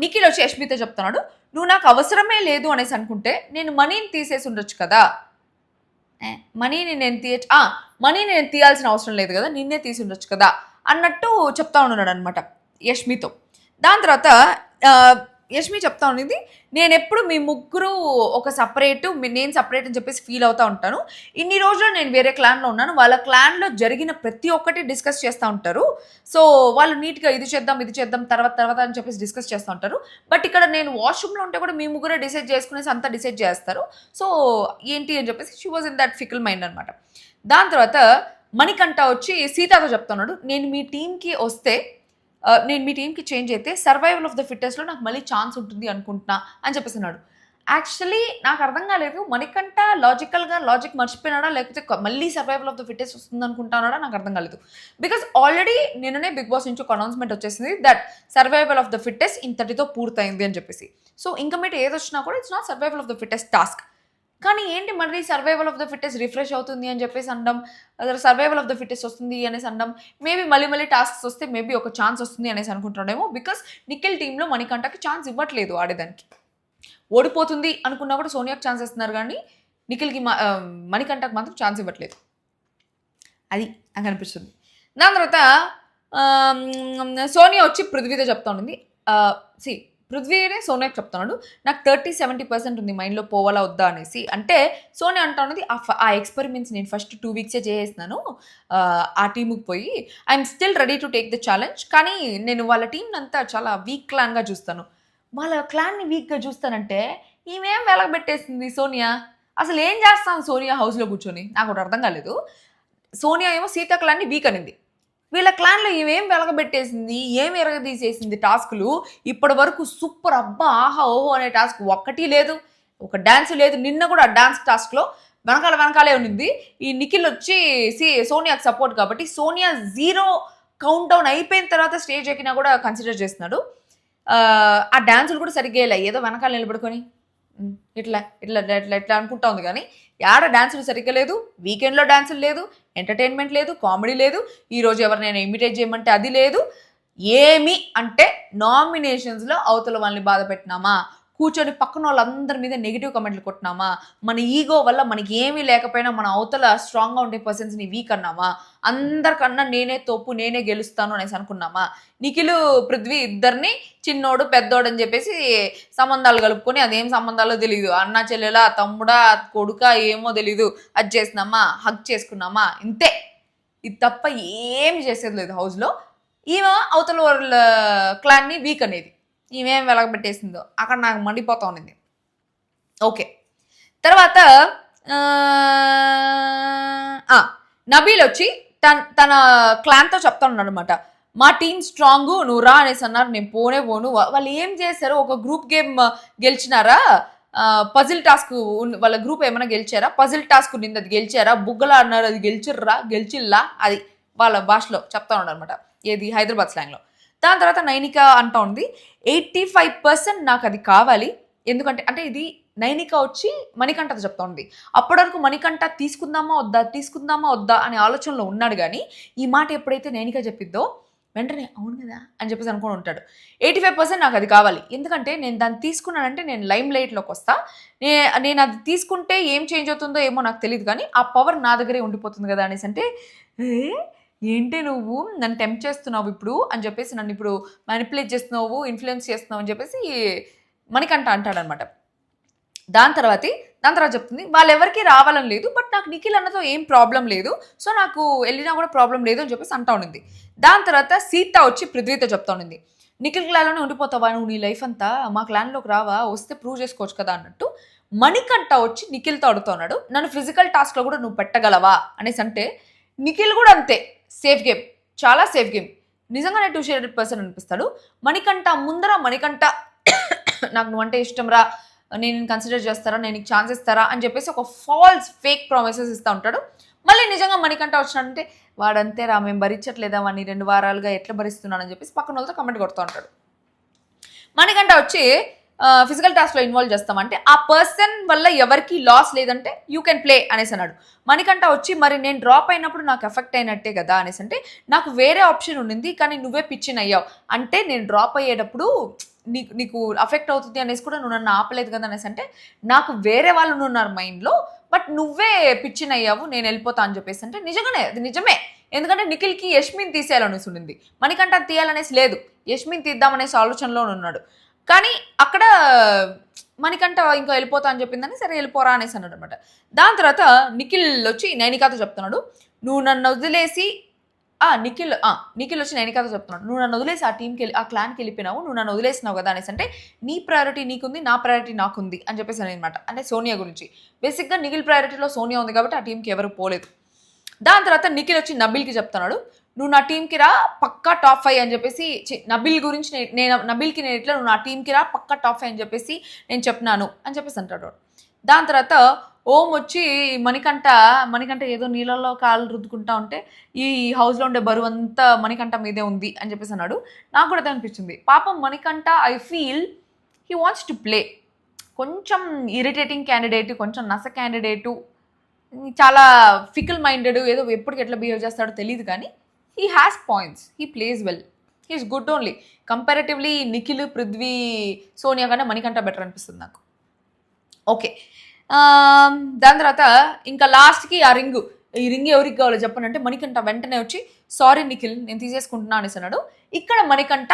నిఖిల్ వచ్చి యష్మితో చెప్తున్నాడు నువ్వు నాకు అవసరమే లేదు అనేసి అనుకుంటే నేను మనీని తీసేసి ఉండొచ్చు కదా, మనీని నేను తీయాల్సిన అవసరం లేదు కదా, నిన్నే తీసి ఉండొచ్చు కదా అన్నట్టు చెప్తా ఉన్నాడు అనమాట యష్మితో. దాని తర్వాత యష్మి చెప్తా ఉన్నది నేను ఎప్పుడు మీ ముగ్గురు ఒక సపరేట్, నేను సపరేట్ అని చెప్పేసి ఫీల్ అవుతూ ఉంటాను. ఇన్ని రోజులు నేను వేరే క్లాన్లో ఉన్నాను, వాళ్ళ క్లాన్లో జరిగిన ప్రతి ఒక్కటి డిస్కస్ చేస్తూ ఉంటారు. సో వాళ్ళు నీట్గా ఇది చేద్దాం తర్వాత అని చెప్పేసి డిస్కస్ చేస్తూ ఉంటారు. బట్ ఇక్కడ నేను వాష్రూమ్లో ఉంటే కూడా మీ ముగ్గురే డిసైడ్ చేసుకునేసి అంతా డిసైడ్ చేస్తారు. సో ఏంటి అని చెప్పేసి she was in that fickle mind అనమాట. దాని తర్వాత మణికంఠ వచ్చి సీతాతో చెప్తున్నాడు నేను మీ టీంకి వస్తే, నేను మీ టీంకి చేంజ్ అయితే సర్వైవల్ ఆఫ్ ద ఫిట్టెస్ట్లో నాకు మళ్ళీ ఛాన్స్ ఉంటుంది అనుకుంటున్నా అని చెప్పేసినాడు. యాక్చువల్లీ నాకు అర్థం కాలేదు, మణికంఠ లాజిక్ మర్చిపోయినాడా లేకపోతే మళ్ళీ సర్వైవల్ ఆఫ్ ద ఫిట్టెస్ట్ వస్తుంది అనుకుంటున్నాడా నాకు అర్థం కాలేదు. బికాస్ ఆల్రెడీ నిన్ననే బిగ్ బాస్ నుంచి ఒక అనౌన్స్మెంట్ వచ్చేసింది that survival of the fittest ఇంతటితో పూర్తయింది అని చెప్పేసి. సో ఇంకా మీట ఏది వచ్చినా కూడా it's not survival of the fittest task. కానీ ఏంటి మళ్ళీ survival of the fittest refresh అవుతుంది అని చెప్పేసి అనడం, సర్వైవల్ ఆఫ్ ద ఫిట్టెస్ట్ వస్తుంది అనేసి అనడం, మేబీ మళ్ళీ టాస్క్స్ వస్తే మేబీ ఒక ఛాన్స్ వస్తుంది అనేసి అనుకుంటున్నాడేమో. బికాస్ నిఖిల్ టీంలో మణికంఠకి ఛాన్స్ ఇవ్వట్లేదు ఆడేదానికి. ఓడిపోతుంది అనుకున్నా కూడా సోనియాకి ఛాన్స్ ఇస్తున్నారు కానీ నిఖిల్కి మణికంఠకి మాత్రం ఛాన్స్ ఇవ్వట్లేదు. అది నాకు అనిపిస్తుంది. దాని తర్వాత సోనియా వచ్చి పృథ్వీతో చెప్తా ఉండింది పృథ్వీనే సోనియాకి చెప్తున్నాడు నాకు 30-70% ఉంది మైండ్లో పోవాలా వద్దా అనేసి. అంటే సోనియా అంటా ఉన్నది ఆ ఎక్స్పెరిమెంట్స్ నేను ఫస్ట్ 2 వీక్సే చేసేసినాను ఆ టీముకి పోయి, I'm still ready to take the challenge, కానీ నేను వాళ్ళ టీంని అంతా చాలా వీక్ క్లాన్గా చూస్తాను. వాళ్ళ క్లాన్ని వీక్గా చూస్తానంటే ఈమెం వెలగబెట్టేసింది సోనియా. అసలు ఏం చేస్తాను సోనియా హౌస్లో కూర్చొని నాకు ఒకటి అర్థం కాలేదు. సోనియా ఏమో సీతా క్లాన్ని వీక్ అనింది, వీళ్ళ క్లాన్లో ఏమేం వెలగబెట్టేసింది, ఏం ఎరగదీసేసింది టాస్కులు. ఇప్పటి వరకు సూపర్ అబ్బా ఆహా ఓహో అనే టాస్క్ ఒక్కటి లేదు, ఒక డ్యాన్స్ లేదు. నిన్న కూడా డ్యాన్స్ టాస్క్లో వెనకాలే ఉన్నింది. ఈ నిఖిల్ వచ్చి సోనియాకి సపోర్ట్ కాబట్టి సోనియా 0 కౌంట్ డౌన్ అయిపోయిన తర్వాత స్టేజ్ ఎక్కినా కూడా కన్సిడర్ చేస్తున్నాడు. ఆ డ్యాన్సులు కూడా సరిగ్గా ఇలా ఏదో వెనకాల నిలబడుకొని ఇట్లా అనుకుంటా ఉంది, కానీ యాడ డ్యాన్సులు సరిగ్గా లేదు, వీకెండ్లో డ్యాన్సులు లేదు, ఎంటర్టైన్మెంట్ లేదు, కామెడీ లేదు. ఈరోజు ఎవరినైనా ఇమిటేట్ చేయమంటే అది లేదు. ఏమి అంటే నామినేషన్స్లో అవతల వాళ్ళని బాధ పెట్టినామా, కూర్చొని పక్కన వాళ్ళందరి మీద నెగిటివ్ కమెంట్లు కొట్టినామా, మన ఈగో వల్ల మనకి ఏమీ లేకపోయినా మన అవతల స్ట్రాంగ్గా ఉండే పర్సన్స్ని వీక్ అన్నామా, అందరికన్నా నేనే తోపు నేనే గెలుస్తాను అనేసి అనుకున్నామా. నిఖిల్ పృథ్వీ ఇద్దరిని చిన్నోడు పెద్దోడు అని చెప్పేసి సంబంధాలు కలుపుకొని అదేం సంబంధాలో తెలియదు, అన్న చెల్లెలా తమ్ముడా కొడుక ఏమో తెలీదు, అది చేసినామా హగ్ చేసుకున్నామా ఇంతే. ఇది తప్ప ఏమి చేసేది లేదు హౌస్లో. ఈమె అవతల వాళ్ళ క్లాన్ని వీక్ అనేది. ఈమెం వెలగబెట్టేసిందో అక్కడ నాకు మండిపోతా ఉన్నింది. ఓకే, తర్వాత నబీల్ వచ్చి తన క్లాన్తో చెప్తా ఉన్నాడు అనమాట, మా టీం స్ట్రాంగ్, నువ్వు రా అనేసి అన్నారు. నేను పోనే పోను. వాళ్ళు ఏం చేశారు, ఒక గ్రూప్ గేమ్ గెలిచినారా, పజిల్ టాస్క్ వాళ్ళ గ్రూప్ ఏమైనా గెలిచారా, పజిల్ టాస్క్ నింది అది గెలిచారా, బుగ్గలా అన్నారు అది గెలిచిల్లా, అది వాళ్ళ భాషలో చెప్తా ఉన్నాడు అనమాట, ఏది హైదరాబాద్ స్లాంగ్లో. దాని తర్వాత నైనిక అంటా ఉంది 85% నాకు అది కావాలి. ఎందుకంటే అంటే ఇది నైనిక వచ్చి మణికంఠతో చెప్తా ఉంది. అప్పటి వరకు మణికంఠ తీసుకుందామా వద్దా అనే ఆలోచనలో ఉన్నాడు. కానీ ఈ మాట ఎప్పుడైతే నైనిక చెప్పిద్దో వెంటనే అవును కదా అని చెప్పేసి అనుకుని ఉంటాడు. 85% నాకు అది కావాలి. ఎందుకంటే నేను దాన్ని తీసుకున్నానంటే నేను లైమ్ లైట్లోకి వస్తా. నేను అది తీసుకుంటే ఏం చేంజ్ అవుతుందో ఏమో నాకు తెలియదు, కానీ ఆ పవర్ నా దగ్గరే ఉండిపోతుంది కదా అనేసి అంటే, ఏంటి నువ్వు నన్ను టెంప్ట్ చేస్తున్నావు ఇప్పుడు అని చెప్పేసి, నన్ను ఇప్పుడు మ్యానిపులేట్ చేస్తున్నావు, ఇన్ఫ్లుయెన్స్ చేస్తున్నావు అని చెప్పేసి మణికంఠ అంటాడనమాట. దాని తర్వాత చెప్తుంది, వాళ్ళెవరికి రావాలని లేదు, బట్ నాకు నిఖిల్ అన్నతో ఏం ప్రాబ్లం లేదు, సో నాకు వెళ్ళినా కూడా ప్రాబ్లం లేదు అని చెప్పేసి అంటా ఉండింది. దాని తర్వాత సీత వచ్చి పృథ్వీతో చెప్తా ఉండింది, నిఖిల్ క్లాన్లోనే ఉండిపోతావా నువ్వు, నీ లైఫ్ అంతా మా క్లాన్లోకి రావా, వస్తే ప్రూవ్ చేసుకోవచ్చు కదా అన్నట్టు మణికంఠ వచ్చి నిఖిల్తో అడుగుతా ఉన్నాడు, నన్ను ఫిజికల్ టాస్క్లో కూడా నువ్వు పెట్టగలవా అనేసి అంటే, నిఖిల్ కూడా అంతే, సేఫ్ గేమ్, చాలా సేఫ్ గేమ్, నిజంగానే 200% అనిపిస్తాడు. మణికంఠ నాకు నువ్వంటే ఇష్టం రా, నేను కన్సిడర్ చేస్తారా, నేను నీకు ఛాన్స్ ఇస్తారా అని చెప్పేసి ఒక ఫాల్స్ ఫేక్ ప్రామిసెస్ ఇస్తూ ఉంటాడు. మళ్ళీ నిజంగా మణికంఠ వచ్చినాడంటే వాడంతే రా, మేము భరించట్లేదా వాడిని 2 వారాలుగా ఎట్లా భరిస్తున్నానని చెప్పేసి పక్కన వాళ్ళతో కమెంట్ కొడుతూ ఉంటాడు. మణికంఠ వచ్చి ఫిజికల్ టాస్క్లో ఇన్వాల్వ్ చేస్తామంటే ఆ పర్సన్ వల్ల ఎవరికి లాస్ లేదంటే యూ కెన్ ప్లే అనేసి అన్నాడు. మణికంఠ వచ్చి మరి నేను డ్రాప్ అయినప్పుడు నాకు ఎఫెక్ట్ అయినట్టే కదా అనేసి అంటే, నాకు వేరే ఆప్షన్ ఉండింది కానీ నువ్వే పిచ్చిన్ అయ్యావు, అంటే నేను డ్రాప్ అయ్యేటప్పుడు నీకు అఫెక్ట్ అవుతుంది అనేసి కూడా నువ్వు నన్ను ఆపలేదు కదా అనేసి అంటే, నాకు వేరే వాళ్ళు ఉన్నారు మైండ్లో, బట్ నువ్వే పిచ్చిన్ అయ్యావు, నేను వెళ్ళిపోతా అని చెప్పేసి అంటే, నిజంగానే అది నిజమే. ఎందుకంటే నిఖిల్కి యష్మిన్ తీసేయాలనేసి ఉండింది, మణికంఠ తీయాలనేసి లేదు, యష్మిన్ తీద్దామనేసి ఆలోచనలో ఉన్నాడు. కానీ అక్కడ మణికంఠ ఇంకా వెళ్ళిపోతా అని చెప్పిందని సరే వెళ్ళిపోరా అనేసి అన్నాడు అనమాట. దాని తర్వాత నిఖిల్ వచ్చి నైనికాతో చెప్తున్నాడు, నువ్వు నన్ను వదిలేసి నిఖిల్ వచ్చి నైనికాతో చెప్తున్నాడు, నువ్వు నన్ను వదిలేసి ఆ క్లాన్కి వెళ్ళిపోయినావు, నువ్వు నన్ను వదిలేసినావు కదా అనేసి అంటే, నీ ప్రయారిటీ నీకుంది, నా ప్రయారిటీ నాకుంది అని చెప్పేసి అనమాట. అంటే సోనియా గురించి బేసిక్గా నిఖిల్ ప్రయారిటీలో సోనియా ఉంది కాబట్టి ఆ టీంకి ఎవరు పోలేదు. దాని తర్వాత నిఖిల్ వచ్చి నబీల్కి చెప్తున్నాడు, నువ్వు నా టీంకి రా పక్కా టాప్ 5 అని చెప్పేసి, నబీల్ గురించి నబీల్కి నేను ఇట్లా నువ్వు నా టీంకి రా పక్కా టాప్ 5 అని చెప్పేసి నేను చెప్పినాను అని చెప్పేసి అంటాడు. దాని తర్వాత ఓం వచ్చి మణికంఠ ఏదో నీళ్ళల్లో కాళ్ళు రుద్దుకుంటా ఉంటే ఈ హౌస్లో ఉండే బరువు అంతా మణికంఠ మీదే ఉంది అని చెప్పేసి అన్నాడు. నాకు కూడా అదే అనిపించింది. పాపం Manikanta I feel he wants to play, కొంచెం ఇరిటేటింగ్ క్యాండిడేట్, కొంచెం నస క్యాండిడేటు, చాలా ఫికల్ మైండెడ్, ఏదో ఎప్పటికి ఎట్లా బిహేవ్ చేస్తాడో తెలియదు, కానీ he has points, he plays well, he is good only. Comparatively Nikhil, Prithvi, Sonia కన్నా మణికంఠ బెటర్ అనిపిస్తుంది నాకు. ఓకే, దాని తర్వాత ఇంకా లాస్ట్కి ఈ రింగ్ ఎవరికి కావాలో చెప్పనంటే మణికంఠ వెంటనే వచ్చి సారీ నిఖిల్ నేను తీసేసుకుంటున్నా అనేసి అన్నాడు. ఇక్కడ మణికంఠ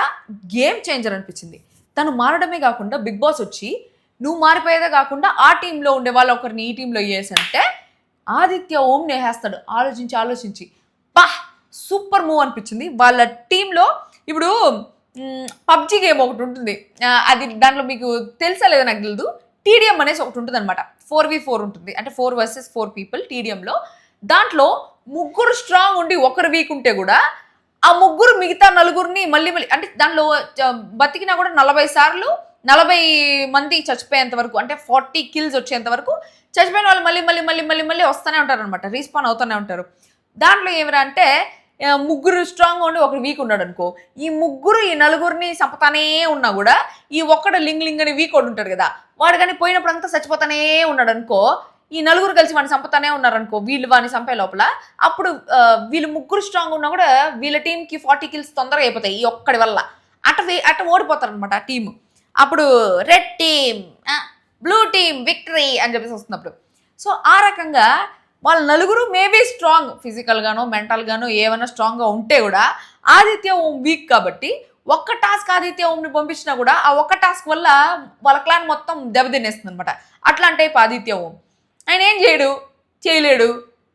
గేమ్ చేంజర్ అనిపించింది. తను మారడమే కాకుండా బిగ్ బాస్ వచ్చి నువ్వు మారిపోయేదే కాకుండా ఆ టీంలో ఉండే వాళ్ళు ఒకరిని ఈ టీంలో వేసంటే ఆదిత్య ఓంని వేసేస్తాడు. ఆలోచించి సూపర్ మూవ్ అనిపించింది. వాళ్ళ టీంలో ఇప్పుడు పబ్జి గేమ్ ఒకటి ఉంటుంది, అది దాంట్లో మీకు తెలుసా లేదా నాకు తెలియదు, టీడీఎం అనేసి ఒకటి ఉంటుంది అనమాట. 4v4 ఉంటుంది, అంటే 4 vs 4 people టీడీఎంలో. దాంట్లో 3 స్ట్రాంగ్ ఉండి 1 వీక్ ఉంటే కూడా ఆ 3 మిగతా 4 మళ్ళీ అంటే దాంట్లో బతికినా కూడా 40 సార్లు 40 మంది చచ్చిపోయేంత వరకు, అంటే 40 kills వచ్చేంత వరకు చచ్చిపోయిన వాళ్ళు మళ్ళీ వస్తూనే ఉంటారు అనమాట, రీస్పాన్ అవుతూనే ఉంటారు. దాంట్లో ఏమిరా అంటే 3 స్ట్రాంగ్ ఉండి 1 వీక్ ఉన్నాడు అనుకో, ఈ 4 చంపుతానే ఉన్నా కూడా ఈ ఒక్కడు లింగ్ అని వీక్ ఒకటి ఉంటాడు కదా, వాడు కానీ పోయినప్పుడు అంతా చచ్చిపోతానే ఉన్నాడు అనుకో, ఈ 4 కలిసి వాడిని చంపుతానే ఉన్నారు అనుకో, వీళ్ళు వాడిని చంపే లోపల, అప్పుడు వీళ్ళు 3 స్ట్రాంగ్ ఉన్నా కూడా వీళ్ళ టీంకి 40 kills తొందరగా అయిపోతాయి ఈ ఒక్కడి వల్ల. అట్ట ఓడిపోతారు అనమాట ఆ టీము. అప్పుడు red team, blue team victory అని చెప్పేసి వస్తున్నప్పుడు. సో ఆ రకంగా వాళ్ళ 4 మేబీ స్ట్రాంగ్, ఫిజికల్గానో మెంటల్గానో ఏమైనా స్ట్రాంగ్గా ఉంటే కూడా ఆదిత్య ఓం వీక్ కాబట్టి ఒక్క టాస్క్ ఆదిత్య ఓంని పంపించినా కూడా ఆ ఒక్క టాస్క్ వల్ల వాళ్ళ క్లాన్ మొత్తం దెబ్బతినేస్తుంది అనమాట. అట్లాంటి టైప్ ఆదిత్య ఓం. ఆయన ఏం చేయలేడు,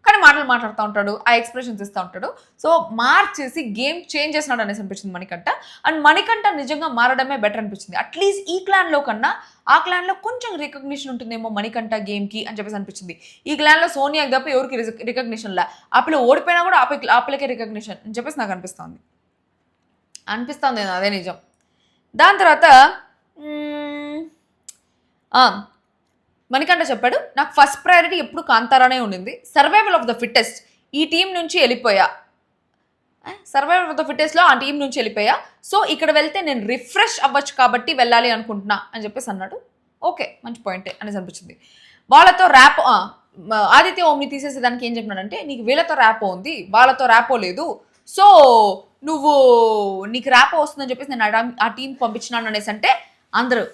కానీ మాటలు మాట్లాడుతూ ఉంటాడు, ఆ ఎక్స్ప్రెషన్స్ ఇస్తూ ఉంటాడు. సో మార్చేసి గేమ్ చేంజ్ చేసినాడు అనేసి అనిపించింది మణికంఠ. అండ్ మణికంఠ నిజంగా మారడమే బెటర్ అనిపించింది. అట్లీస్ట్ ఈ క్లాన్లో కన్నా ఆ క్లాన్లో కొంచెం రికగ్నిషన్ ఉంటుందేమో మణికంఠ గేమ్కి అని చెప్పేసి అనిపించింది. ఈ క్లాన్లో సోనియాకి తప్ప ఎవరికి రికగ్నిషన్ లా, ఆ పిల్ల ఓడిపోయినా కూడా ఆ పిల్లకే రికగ్నిషన్ అని చెప్పేసి నాకు అనిపిస్తుంది అదే నిజం. దాని తర్వాత మణికంఠ చెప్పాడు, నాకు ఫస్ట్ ప్రయారిటీ ఎప్పుడు కాంతారానే ఉండింది. సర్వైవల్ ఆఫ్ ద ఫిట్టెస్ట్ ఈ టీం నుంచి వెళ్ళిపోయా. సర్వైవల్ ఆఫ్ ద ఫిట్టెస్ట్లో ఆ టీం నుంచి వెళ్ళిపోయా. సో ఇక్కడ వెళ్తే నేను రిఫ్రెష్ అవ్వచ్చు కాబట్టి వెళ్ళాలి అనుకుంటున్నా అని చెప్పేసి అన్నాడు. ఓకే, మంచి పాయింటే అనేసి అనిపించింది. వాళ్ళతో ర్యాప్ ఆదిత్య ఓమ్ని తీసేసేదానికి ఏం చెప్పినాడంటే, నీకు వీళ్ళతో ర్యాపో ఉంది, వాళ్ళతో ర్యాపో లేదు. సో నీకు ర్యాపో వస్తుందని చెప్పేసి నేను ఆ టీం పంపించినాను అనేసి అంటే అందరూ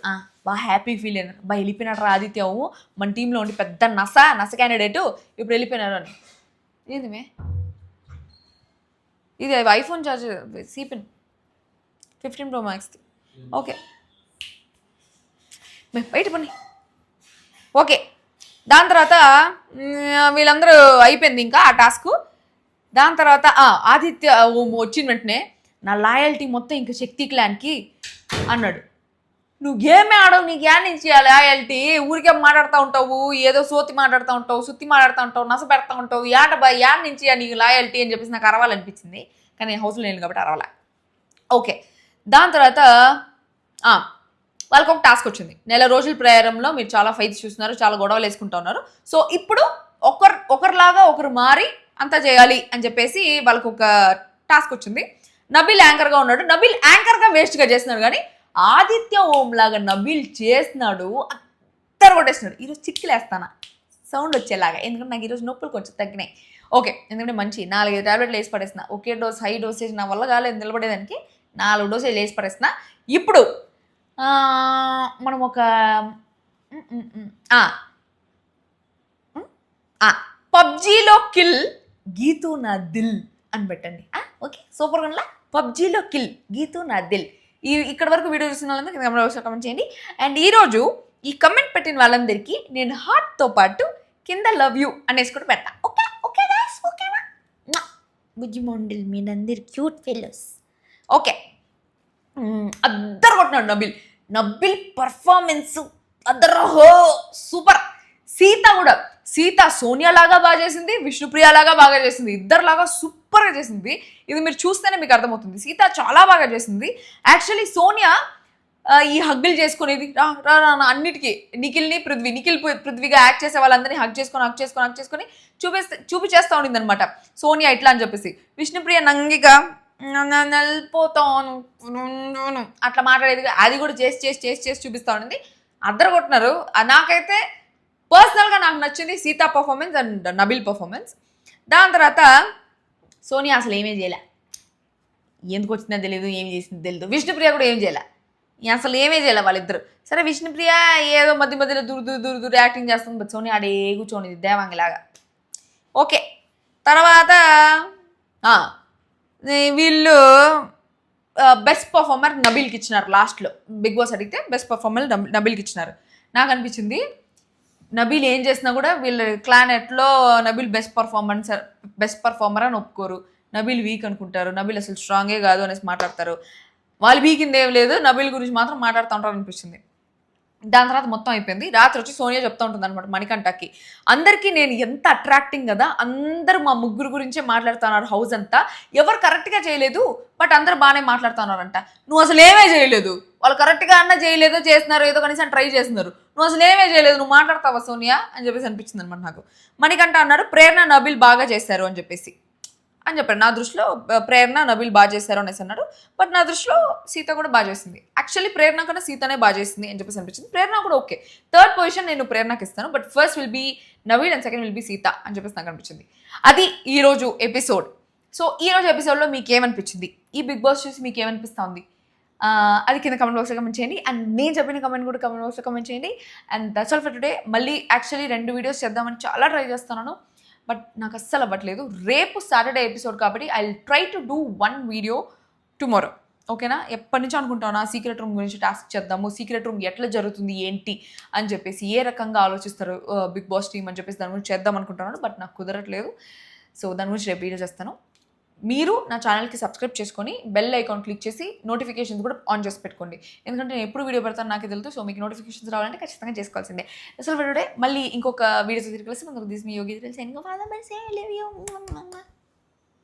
బాగా హ్యాపీ ఫీల్ అయినారు. బాగా వెళ్ళిపోయినాడు రా ఆదిత్య ఓము, మన టీంలో ఉండి పెద్ద నస క్యాండిడేటు ఇప్పుడు వెళ్ళిపోయినారు అని. ఏంది ఇది iPhone charger C pin 15 Pro Max. Okay బయట పని. ఓకే, దాని తర్వాత వీళ్ళందరూ అయిపోయింది ఇంకా ఆ టాస్క్. దాని తర్వాత ఆదిత్య వచ్చిన వెంటనే నా లాయల్టీ మొత్తం ఇంకా శక్తి క్లాన్కి అన్నాడు. నువ్వు గేమే ఆడవు, నీకు యాడ్ నుంచి లాయల్టీ, ఊరికే మాట్లాడుతూ ఉంటావు, ఏదో సోతి మాట్లాడుతూ ఉంటావు, సుత్తి మాట్లాడుతూ ఉంటావు, నస పెడతా ఉంటావు, యాడ్ నుంచి నీకు లాయల్టీ అని చెప్పేసి నాకు అరవాలనిపించింది. కానీ నేను హౌస్లో లేను కాబట్టి అరవాలా. ఓకే, దాని తర్వాత వాళ్ళకి ఒక టాస్క్ వచ్చింది. 1 రోజుల ప్రయాణంలో మీరు చాలా ఫైట్స్ చూస్తున్నారు, చాలా గొడవలు వేసుకుంటూ ఉన్నారు. సో ఇప్పుడు ఒకరిలాగా ఒకరు మారి అంతా చేయాలి అని చెప్పేసి వాళ్ళకు ఒక టాస్క్ వచ్చింది. నబీల్ యాంకర్గా ఉన్నాడు. నబీల్ యాంకర్గా వేస్ట్గా చేస్తున్నాడు, కానీ ఆదిత్య ఓం లాగా నబీల్ చేస్తున్నాడు, అత్తరు కొట్టేస్తున్నాడు. ఈరోజు చిక్కిలేస్తానా సౌండ్ వచ్చేలాగా, ఎందుకంటే నాకు ఈరోజు నొప్పులు కొంచెం తగ్గినాయి. ఓకే, ఎందుకంటే మంచి 4 టాబ్లెట్లు వేసి పడేస్తున్నా. ఒకే డోస్ హై డోసేజ్ నా వల్ల కాలేదు నిలబడేదానికి, 4 డోసేజ్ వేసి పడేస్తున్నా. ఇప్పుడు మనం ఒక పబ్జీలో కిల్ గీతూ నా దిల్ అని పెట్టండి. ఓకే, సూపర్గా ఉందా? పబ్జీలో కిల్ గీతూ నా దిల్. ఇక్కడ వరకు వీడియో చూసిన వాళ్ళందరికీ కింద కమెంట్ చేయండి. అండ్ ఈరోజు ఈ కమెంట్ పెట్టిన వాళ్ళందరికీ నేను హార్ట్తో పాటు కింద లవ్ యూ అనేసి కూడా పెడతా. ఓకే ఓకే గైస్, ఓకేనా? బుజ్జి మొండిల్ మీరందరు క్యూట్ ఫెలోస్. ఓకే, అద్దరు కొట్టినాడు నబిల్ పర్ఫార్మెన్స్ అద్దరహో సూపర్. సీత సోనియా లాగా బాగా చేసింది, విష్ణుప్రియ లాగా బాగా చేసింది, ఇద్దరులాగా సూపర్గా చేసింది. ఇది మీరు చూస్తేనే మీకు అర్థమవుతుంది. సీత చాలా బాగా చేసింది. యాక్చువల్లీ సోనియా ఈ హగ్గులు చేసుకునేది అన్నిటికీ నిఖిల్ని పృథ్వీగా యాక్ట్ చేసే వాళ్ళందరినీ హగ్ చేసుకొని చూపించేస్తూ ఉండింది అనమాట సోనియా ఇట్లా అని చెప్పేసి. విష్ణుప్రియ నంగిగా నలిపోతాను అట్లా మాట్లాడేది, అది కూడా చేసి చూపిస్తూ ఉండింది. అద్దరు కొట్టినారు. నాకైతే పర్సనల్గా నాకు నచ్చింది Sita performance and Nabeel performance. దాని తర్వాత సోనియా అసలు ఏమీ చేయలే, ఎందుకు వచ్చిందో తెలియదు, ఏం చేసిందో తెలియదు. విష్ణుప్రియ కూడా ఏం చేయలే, అసలు ఏమీ చేయలే వాళ్ళిద్దరు. సరే విష్ణుప్రియ ఏదో మధ్యలో దూరు యాక్టింగ్ చేస్తుంది, బట్ సోనియా ఆడే కూర్చోనిది దేవాంగిలాగా. ఓకే, తర్వాత వీళ్ళు బెస్ట్ పర్ఫార్మర్ నబిల్కి ఇచ్చినారు. లాస్ట్లో బిగ్ బాస్ అడిగితే బెస్ట్ పర్ఫార్మర్ నబిల్కి ఇచ్చినారు. నాకు అనిపించింది నబీల్ ఏం చేసినా కూడా వీళ్ళ క్లానెట్లో నబీల్ బెస్ట్ పర్ఫార్మర్ అని ఒప్పుకోరు. నబీల్ వీక్ అనుకుంటారు, నబీల్ అసలు స్ట్రాంగే కాదు అనేసి మాట్లాడతారు. వాళ్ళు వీకింది ఏం లేదు, నబీల్ గురించి మాత్రం మాట్లాడుతూ ఉంటారు అనిపించింది. దాని తర్వాత మొత్తం అయిపోయింది. రాత్రి వచ్చి సోనియా చెప్తూ ఉంటుంది అనమాట మణికంఠకి, అందరికీ నేను ఎంత అట్రాక్టింగ్ కదా, అందరూ మా ముగ్గురు గురించే మాట్లాడుతున్నారు హౌస్ అంతా, ఎవరు కరెక్ట్గా చేయలేదు బట్ అందరూ బాగానే మాట్లాడుతున్నారంట. నువ్వు అసలు ఏమే చేయలేదు, వాళ్ళు కరెక్ట్గా అన్నా చేయలేదో చేస్తున్నారు, ఏదో కనీసం ట్రై చేస్తున్నారు, నువ్వు అసలు ఏమే చేయలేదు, నువ్వు మాట్లాడతావా సోనియా అని చెప్పేసి అనిపించింది అనమాట నాకు. మణికంఠ అన్నాడు ప్రేరణ నబీల్ బాగా చేశారు అని చెప్పారు. నా దృష్టిలో ప్రేరణ నబీల్ బాగా చేశారు అనేసి అన్నాడు. బట్ నా దృష్టిలో సీత కూడా బాగా చేసింది. యాక్చువల్లీ ప్రేరణ కన్నా సీతనే బాగా చేసింది అని చెప్పేసి అనిపించింది. ప్రేరణ కూడా ఓకే, 3rd పొజిషన్ నేను ప్రేరణకి ఇస్తాను, but first will be Nabeel and second will be Sita అని చెప్పేసి నాకు అనిపించింది. అది ఈరోజు ఎపిసోడ్. సో ఈరోజు ఎపిసోడ్లో మీకు ఏమనిపించింది, ఈ బిగ్ బాస్ చూసి మీకు ఏమనిపిస్తుంది అది కింద కమెంట్ బాక్స్లో కమెంట్ చేయండి. అండ్ నేను చెప్పిన కమెంట్ కూడా కమెంట్ బాక్స్లో కమెంట్ చేయండి. And that's all for today. మళ్ళీ యాక్చువల్లీ 2 వీడియోస్ చేద్దామని చాలా ట్రై చేస్తున్నాను, బట్ నాకు అస్సలు అవ్వట్లేదు. రేపు సాటర్డే ఎపిసోడ్ కాబట్టి I will try to do 1 video tomorrow. ఓకేనా, ఎప్పటి నుంచి అనుకుంటాను సీక్రెట్ రూమ్ గురించి టాస్క్ చేద్దాము, సీక్రెట్ రూమ్ ఎట్లా జరుగుతుంది ఏంటి అని చెప్పేసి, ఏ రకంగా ఆలోచిస్తారు బిగ్ బాస్ టీమ్ అని చెప్పేసి దాని గురించి చేద్దాం అనుకుంటున్నాను. బట్ నాకు కుదరట్లేదు. సో దాని గురించి రేపు వీడియో చేస్తాను. మీరు నా ఛానల్కి సబ్స్క్రైబ్ చేసుకొని బెల్ ఐకాన్ క్లిక్ చేసి నోటిఫికేషన్స్ కూడా ఆన్ చేసి పెట్టుకోండి. ఎందుకంటే నేను ఎప్పుడు వీడియో పెడతాను నాకే తెలుసు. సో మీకు నోటిఫికేషన్స్ రావాలంటే ఖచ్చితంగా చేసుకోవాల్సిందే. అసలు వీడియో మళ్ళీ ఇంకొక వీడియోతో తిరిగి కలిసి మనకు దిస్ మీ యోగి తెలిసి